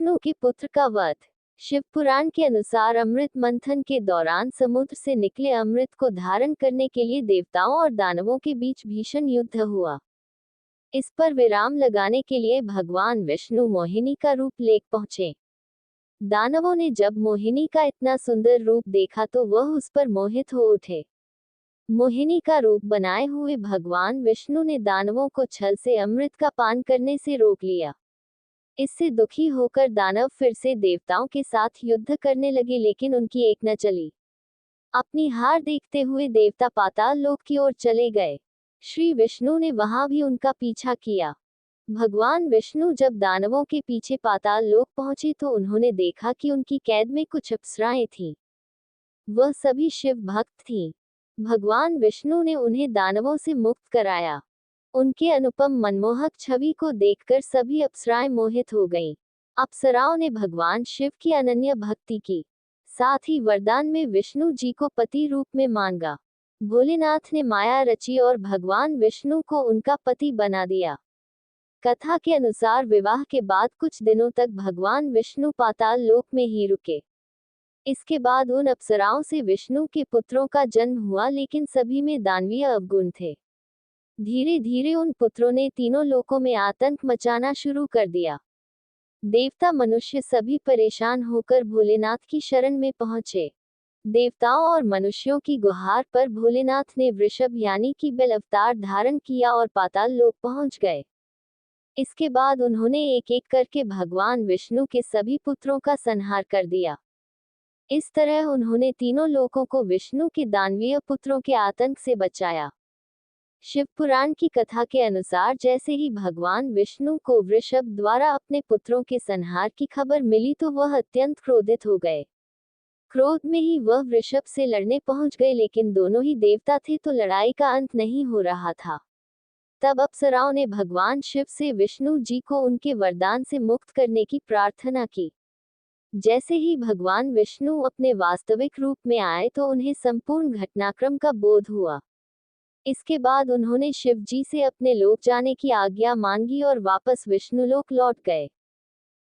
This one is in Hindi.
विष्णु के पुत्र का वध। शिव पुराण के अनुसार अमृत मंथन के दौरान समुद्र से निकले अमृत को धारण करने के लिए देवताओं और दानवों के बीच भीषण युद्ध हुआ। इस पर विराम लगाने के लिए भगवान विष्णु मोहिनी का रूप ले पहुंचे। दानवों ने जब मोहिनी का इतना सुंदर रूप देखा तो वह उस पर मोहित हो उठे। मोहिनी का रूप बनाए हुए भगवान विष्णु ने दानवों को छल से अमृत का पान करने से रोक लिया। इससे दुखी होकर दानव फिर से देवताओं के साथ युद्ध करने लगे, लेकिन उनकी एक न चली। अपनी हार देखते हुए देवता पाताल लोक की ओर चले गए। श्री विष्णु ने वहां भी उनका पीछा किया। भगवान विष्णु जब दानवों के पीछे पाताल लोक पहुंचे तो उन्होंने देखा कि उनकी कैद में कुछ अप्सराएं थीं। वह सभी शिव भक्त थीं। भगवान विष्णु ने उन्हें दानवों से मुक्त कराया। उनके अनुपम मनमोहक छवि को देखकर सभी अप्सराएं मोहित हो गईं। अप्सराओं ने भगवान शिव की अनन्य भक्ति की, साथ ही वरदान में विष्णु जी को पति रूप में मांगा। भोलेनाथ ने माया रची और भगवान विष्णु को उनका पति बना दिया। कथा के अनुसार विवाह के बाद कुछ दिनों तक भगवान विष्णु पाताल लोक में ही रुके। इसके बाद उन अप्सराओं से विष्णु के पुत्रों का जन्म हुआ, लेकिन सभी में दानवीय अवगुण थे। धीरे धीरे उन पुत्रों ने तीनों लोकों में आतंक मचाना शुरू कर दिया। देवता मनुष्य सभी परेशान होकर भोलेनाथ की शरण में पहुंचे। देवताओं और मनुष्यों की गुहार पर भोलेनाथ ने वृषभ यानी कि बैल अवतार धारण किया और पाताल लोक पहुंच गए। इसके बाद उन्होंने एक एक करके भगवान विष्णु के सभी पुत्रों का संहार कर दिया। इस तरह उन्होंने तीनों लोकों को विष्णु के दानवीय पुत्रों के आतंक से बचाया। शिव पुराण की कथा के अनुसार जैसे ही भगवान विष्णु को वृषभ द्वारा अपने पुत्रों के संहार की खबर मिली तो वह अत्यंत क्रोधित हो गए। क्रोध में ही वह वृषभ से लड़ने पहुंच गए, लेकिन दोनों ही देवता थे तो लड़ाई का अंत नहीं हो रहा था। तब अप्सराओं ने भगवान शिव से विष्णु जी को उनके वरदान से मुक्त करने की प्रार्थना की। जैसे ही भगवान विष्णु अपने वास्तविक रूप में आए तो उन्हें संपूर्ण घटनाक्रम का बोध हुआ। इसके बाद उन्होंने शिव जी से अपने लोक जाने की आज्ञा मांगी और वापस विष्णुलोक लौट गए।